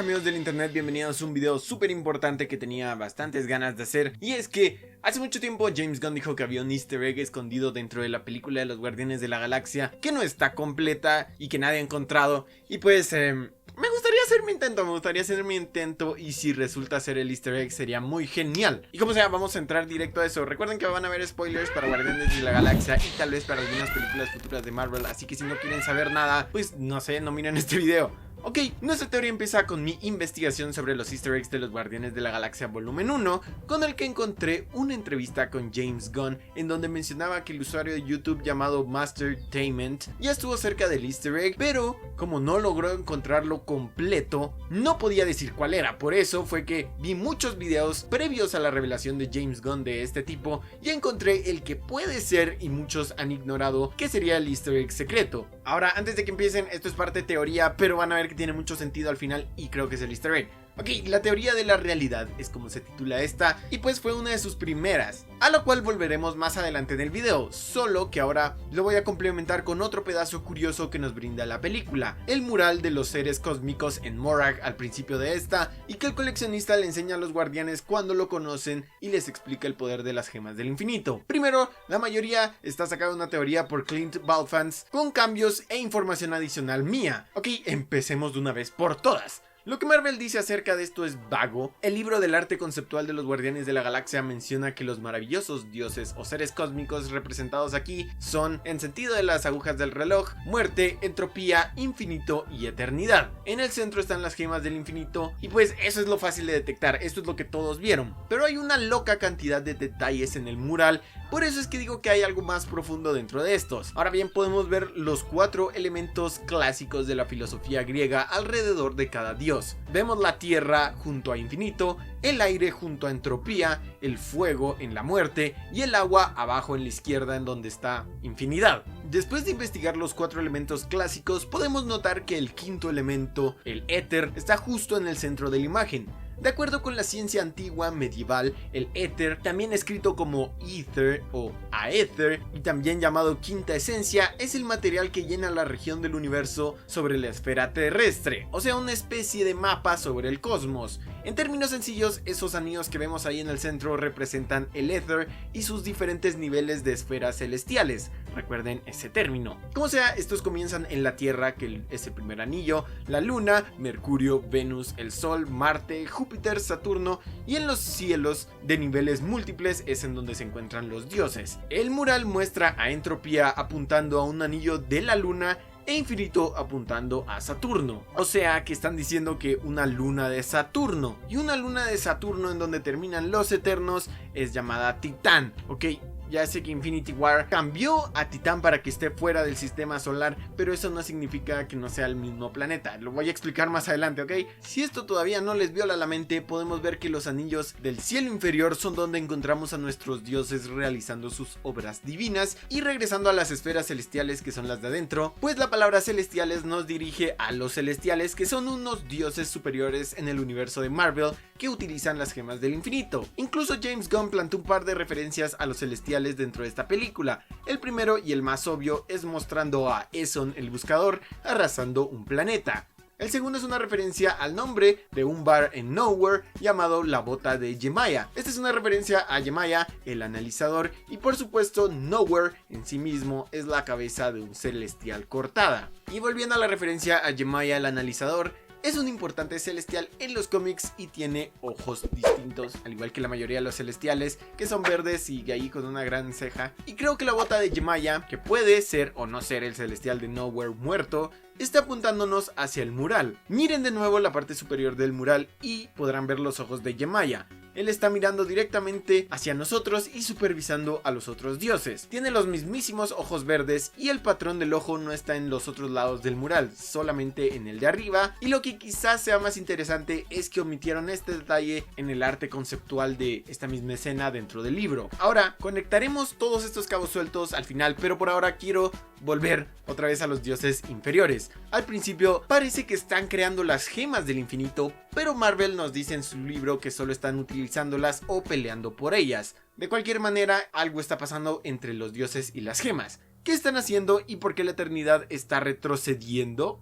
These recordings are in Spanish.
amigos del internet, bienvenidos a un video súper importante que tenía bastantes ganas de hacer. Y es que hace mucho tiempo James Gunn dijo que había un easter egg escondido dentro de la película de los Guardianes de la Galaxia que no está completa y que nadie ha encontrado. Y pues me gustaría hacer mi intento y si resulta ser el easter egg sería muy genial. Y como sea, vamos a entrar directo a eso. Recuerden que van a haber spoilers para Guardianes de la Galaxia y tal vez para algunas películas futuras de Marvel, así que si no quieren saber nada, pues no sé, no miren este video. Ok, nuestra teoría empieza con mi investigación sobre los easter eggs de los Guardianes de la Galaxia volumen 1, con el que encontré una entrevista con James Gunn en donde mencionaba que el usuario de YouTube llamado Mastertainment ya estuvo cerca del easter egg, pero como no logró encontrarlo completo, no podía decir cuál era. Por eso fue que vi muchos videos previos a la revelación de James Gunn de este tipo y encontré el que puede ser y muchos han ignorado que sería el easter egg secreto. Ahora, antes de que empiecen, esto es parte de teoría, pero van a ver que tiene mucho sentido al final y creo que es el easter egg. Ok, la teoría de la realidad es como se titula esta y pues fue una de sus primeras, a lo cual volveremos más adelante en el video, solo que ahora lo voy a complementar con otro pedazo curioso que nos brinda la película, el mural de los seres cósmicos en Morag al principio de esta y que el coleccionista le enseña a los guardianes cuando lo conocen y les explica el poder de las gemas del infinito. Primero, la mayoría está sacada de una teoría por Clint Balfans con cambios e información adicional mía. Ok, empecemos de una vez por todas. Lo que Marvel dice acerca de esto es vago. El libro del arte conceptual de los Guardianes de la Galaxia menciona que los maravillosos dioses o seres cósmicos representados aquí son, en sentido de las agujas del reloj, muerte, entropía, infinito y eternidad. En el centro están las gemas del infinito y pues eso es lo fácil de detectar, esto es lo que todos vieron. Pero hay una loca cantidad de detalles en el mural, por eso es que digo que hay algo más profundo dentro de estos. Ahora bien, podemos ver los 4 elementos clásicos de la filosofía griega alrededor de cada dios. Vemos la tierra junto a infinito, el aire junto a entropía, el fuego en la muerte y el agua abajo en la izquierda en donde está infinidad. Después de investigar los 4 elementos clásicos, podemos notar que el quinto elemento, el éter, está justo en el centro de la imagen. De acuerdo con la ciencia antigua medieval, el éter, también escrito como ether o aether y también llamado quinta esencia, es el material que llena la región del universo sobre la esfera terrestre, o sea, una especie de mapa sobre el cosmos. En términos sencillos, esos anillos que vemos ahí en el centro representan el éter y sus diferentes niveles de esferas celestiales. Recuerden ese término. Como sea, estos comienzan en la Tierra, que es el primer anillo, la Luna, Mercurio, Venus, el Sol, Marte, Júpiter, Saturno y en los cielos de niveles múltiples es en donde se encuentran los dioses. El mural muestra a entropía apuntando a un anillo de la Luna e infinito apuntando a Saturno. O sea que están diciendo que una luna de Saturno y una luna de Saturno en donde terminan los eternos es llamada Titán. Ok, ya sé que Infinity War cambió a Titán para que esté fuera del sistema solar, pero eso no significa que no sea el mismo planeta. Lo voy a explicar más adelante, ¿ok? Si esto todavía no les viola la mente, podemos ver que los anillos del cielo inferior son donde encontramos a nuestros dioses realizando sus obras divinas y regresando a las esferas celestiales que son las de adentro, pues la palabra celestiales nos dirige a los celestiales, que son unos dioses superiores en el universo de Marvel que utilizan las gemas del infinito. Incluso James Gunn plantó un par de referencias a los celestiales dentro de esta película. El primero y el más obvio es mostrando a Eson el buscador arrasando un planeta. El segundo es una referencia al nombre de un bar en Nowhere llamado La Bota de Yemaya. Esta es una referencia a Yemaya, el analizador, y por supuesto Nowhere en sí mismo es la cabeza de un celestial cortada. Y volviendo a la referencia a Yemaya, el analizador, es un importante celestial en los cómics y tiene ojos distintos, al igual que la mayoría de los celestiales, que son verdes y ahí con una gran ceja. Y creo que la bota de Yemaya, que puede ser o no ser el celestial de Nowhere muerto, está apuntándonos hacia el mural. Miren de nuevo la parte superior del mural y podrán ver los ojos de Yemaya. Él está mirando directamente hacia nosotros y supervisando a los otros dioses. Tiene los mismísimos ojos verdes y el patrón del ojo no está en los otros lados del mural, solamente en el de arriba. Y lo que quizás sea más interesante es que omitieron este detalle en el arte conceptual de esta misma escena dentro del libro. Ahora, conectaremos todos estos cabos sueltos al final, pero por ahora quiero volver otra vez a los dioses inferiores. Al principio parece que están creando las gemas del infinito, pero Marvel nos dice en su libro que solo están utilizándolas o peleando por ellas. De cualquier manera, algo está pasando entre los dioses y las gemas. ¿Qué están haciendo y por qué la eternidad está retrocediendo?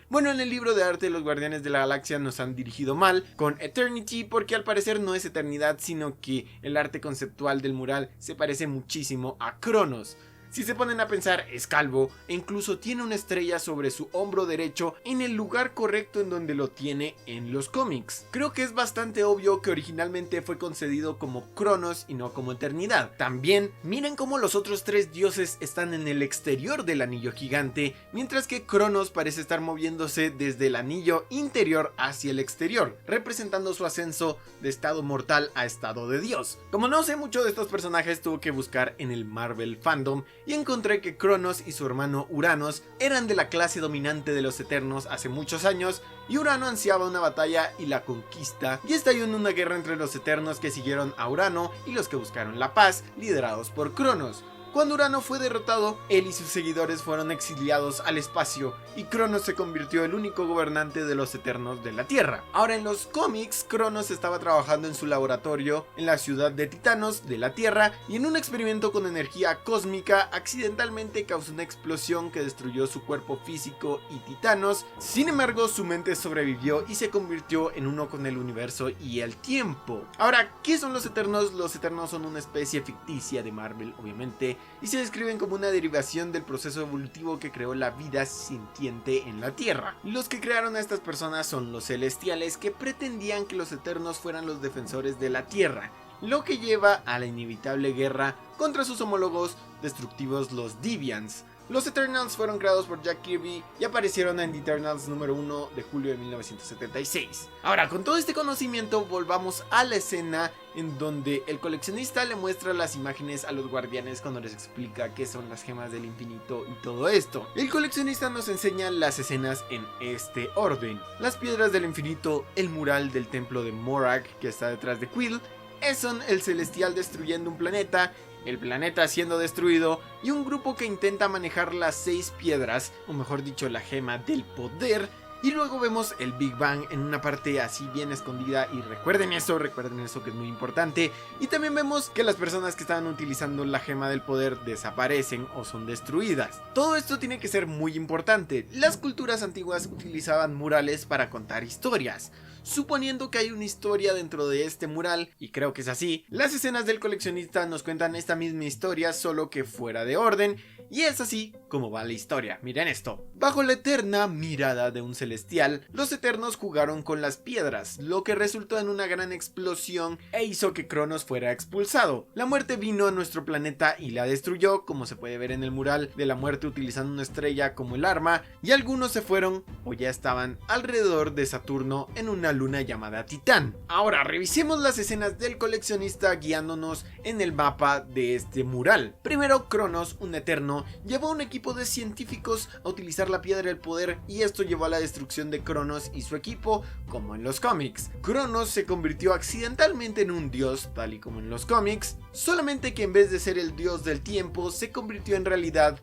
Bueno, en el libro de arte los Guardianes de la Galaxia nos han dirigido mal con Eternity, porque al parecer no es eternidad, sino que el arte conceptual del mural se parece muchísimo a Cronos. Si se ponen a pensar, es calvo e incluso tiene una estrella sobre su hombro derecho en el lugar correcto en donde lo tiene en los cómics. Creo que es bastante obvio que originalmente fue concedido como Cronos y no como eternidad. También, miren cómo los otros tres dioses están en el exterior del anillo gigante, mientras que Cronos parece estar moviéndose desde el anillo interior hacia el exterior, representando su ascenso de estado mortal a estado de dios. Como no sé mucho de estos personajes, tuve que buscar en el Marvel Fandom y encontré que Cronos y su hermano Uranos eran de la clase dominante de los Eternos hace muchos años, y Urano ansiaba una batalla y la conquista, y estalló en una guerra entre los Eternos que siguieron a Urano y los que buscaron la paz, liderados por Cronos. Cuando Urano fue derrotado, él y sus seguidores fueron exiliados al espacio y Cronos se convirtió en el único gobernante de los Eternos de la Tierra. Ahora en los cómics, Cronos estaba trabajando en su laboratorio en la ciudad de Titanos de la Tierra y en un experimento con energía cósmica accidentalmente causó una explosión que destruyó su cuerpo físico y Titanos. Sin embargo, su mente sobrevivió y se convirtió en uno con el universo y el tiempo. Ahora, ¿qué son los Eternos? Los Eternos son una especie ficticia de Marvel, obviamente, y se describen como una derivación del proceso evolutivo que creó la vida sintiente en la Tierra. Los que crearon a estas personas son los Celestiales, que pretendían que los Eternos fueran los defensores de la Tierra, lo que lleva a la inevitable guerra contra sus homólogos destructivos, los Deviants. Los Eternals fueron creados por Jack Kirby y aparecieron en The Eternals número 1 de julio de 1976. Ahora, con todo este conocimiento, volvamos a la escena en donde el coleccionista le muestra las imágenes a los guardianes cuando les explica qué son las gemas del infinito y todo esto. El coleccionista nos enseña las escenas en este orden: las piedras del infinito, el mural del templo de Morag que está detrás de Quill, Eson el celestial destruyendo un planeta, el planeta siendo destruido y un grupo que intenta manejar las 6 piedras, o mejor dicho la gema del poder. Y luego vemos el Big Bang en una parte así bien escondida, y recuerden eso que es muy importante. Y también vemos que las personas que estaban utilizando la gema del poder desaparecen o son destruidas. Todo esto tiene que ser muy importante. Las culturas antiguas utilizaban murales para contar historias. Suponiendo que hay una historia dentro de este mural, y creo que es así, las escenas del coleccionista nos cuentan esta misma historia, solo que fuera de orden, y es así como va la historia. Miren esto: bajo la eterna mirada de un celestial, los Eternos jugaron con las piedras, lo que resultó en una gran explosión e hizo que Cronos fuera expulsado. La muerte vino a nuestro planeta y la destruyó, como se puede ver en el mural de la muerte utilizando una estrella como el arma, y algunos se fueron o ya estaban alrededor de Saturno en una luna llamada Titán. Ahora revisemos las escenas del coleccionista guiándonos en el mapa de este mural. Primero, Cronos, un Eterno, llevó a un equipo de científicos a utilizar la piedra del poder, y esto llevó a la destrucción de Cronos y su equipo, como en los cómics. Cronos se convirtió accidentalmente en un dios, tal y como en los cómics, solamente que en vez de ser el dios del tiempo, se convirtió en realidad,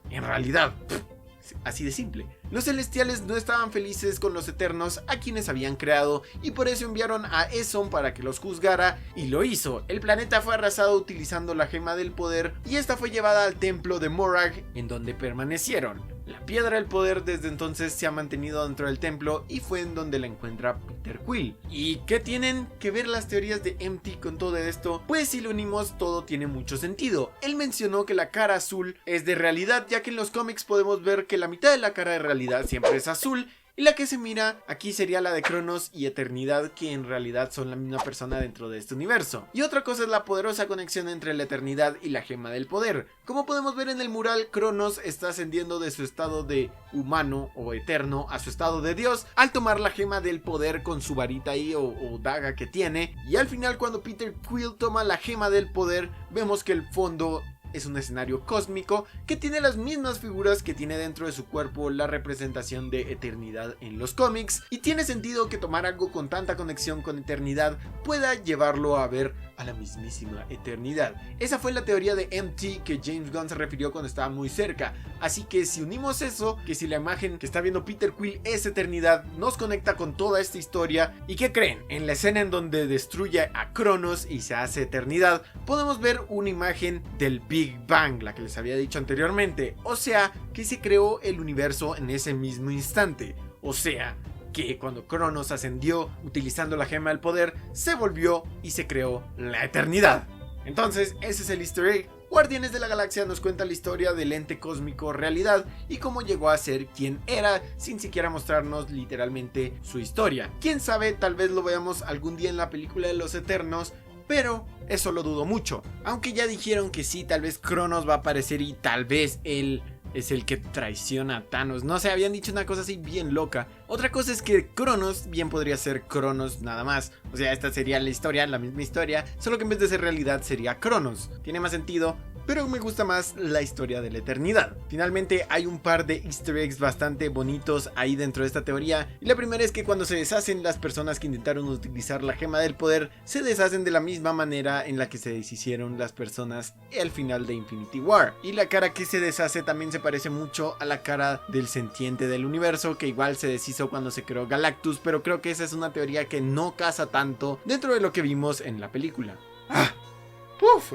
así de simple. Los celestiales no estaban felices con los Eternos, a quienes habían creado, y por eso enviaron a Eson para que los juzgara, y lo hizo. El planeta fue arrasado utilizando la gema del poder, y esta fue llevada al templo de Morag, en donde permanecieron. La piedra del poder desde entonces se ha mantenido dentro del templo, y fue en donde la encuentra Peter Quill. ¿Y qué tienen que ver las teorías de MT con todo esto? Pues si lo unimos, todo tiene mucho sentido. Él mencionó que la cara azul es de realidad, ya que en los cómics podemos ver que la mitad de la cara de realidad siempre es azul, y la que se mira aquí sería la de Cronos y Eternidad, que en realidad son la misma persona dentro de este universo. Y otra cosa es la poderosa conexión entre la Eternidad y la gema del poder. Como podemos ver en el mural, Cronos está ascendiendo de su estado de humano o eterno a su estado de dios al tomar la gema del poder con su varita ahí o daga que tiene. Y al final, cuando Peter Quill toma la gema del poder, vemos que el fondo es un escenario cósmico que tiene las mismas figuras que tiene dentro de su cuerpo la representación de Eternidad en los cómics, y tiene sentido que tomar algo con tanta conexión con Eternidad pueda llevarlo a ver a la mismísima Eternidad. Esa fue la teoría de MT que James Gunn se refirió cuando estaba muy cerca, así que si unimos eso, que si la imagen que está viendo Peter Quill es Eternidad, nos conecta con toda esta historia. ¿Y qué creen? En la escena en donde destruye a Cronos y se hace Eternidad, podemos ver una imagen del Big Bang, la que les había dicho anteriormente, o sea que se creó el universo en ese mismo instante. O sea, que cuando Cronos ascendió utilizando la gema del poder, se volvió y se creó la eternidad. Entonces, ese es el easter egg. Guardianes de la Galaxia nos cuenta la historia del ente cósmico Realidad y cómo llegó a ser quien era, sin siquiera mostrarnos literalmente su historia. Quién sabe, tal vez lo veamos algún día en la película de los Eternos, pero eso lo dudo mucho. Aunque ya dijeron que sí, tal vez Cronos va a aparecer y tal vez él es el que traiciona a Thanos. No sé, habían dicho una cosa así bien loca. Otra cosa es que Cronos bien podría ser Cronos nada más. O sea, esta sería la historia, la misma historia, solo que en vez de ser realidad sería Cronos. Tiene más sentido, pero me gusta más la historia de la eternidad. Finalmente hay un par de easter eggs bastante bonitos ahí dentro de esta teoría. Y la primera es que cuando se deshacen las personas que intentaron utilizar la gema del poder, se deshacen de la misma manera en la que se deshicieron las personas al final de Infinity War. Y la cara que se deshace también se parece mucho a la cara del sentiente del universo, que igual se deshizo cuando se creó Galactus, pero creo que esa es una teoría que no casa tanto dentro de lo que vimos en la película.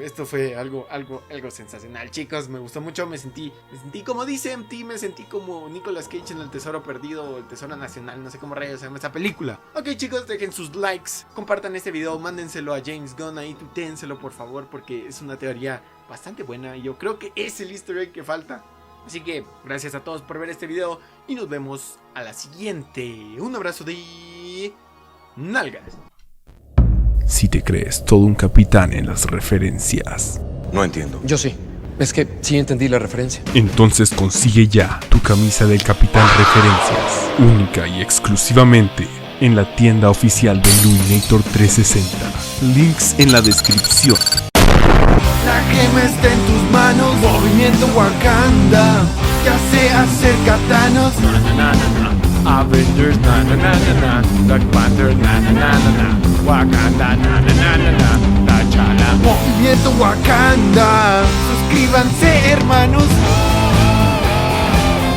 Esto fue algo sensacional, chicos. Me gustó mucho, me sentí como dice MT, me sentí como Nicolas Cage en El Tesoro Perdido o El Tesoro Nacional, no sé cómo rayos se llama esa película. Ok, chicos, dejen sus likes, compartan este video, mándenselo a James Gunn ahí, tuitéenselo por favor, porque es una teoría bastante buena y yo creo que es el easter egg que falta. Así que gracias a todos por ver este video y nos vemos a la siguiente. Un abrazo de nalgas. Si te crees todo un capitán en las referencias. No entiendo. Yo sí. Es que sí entendí la referencia. Entonces consigue ya tu camisa del Capitán Referencias, única y exclusivamente en la tienda oficial de Illuminator 360. Links en la descripción. La gema está en tus manos, movimiento Wakanda. Ya sé acerca Thanos. Avengers, Black Panther, Wakanda, T'Challa. Movimiento Wakanda. Suscríbanse, hermanos.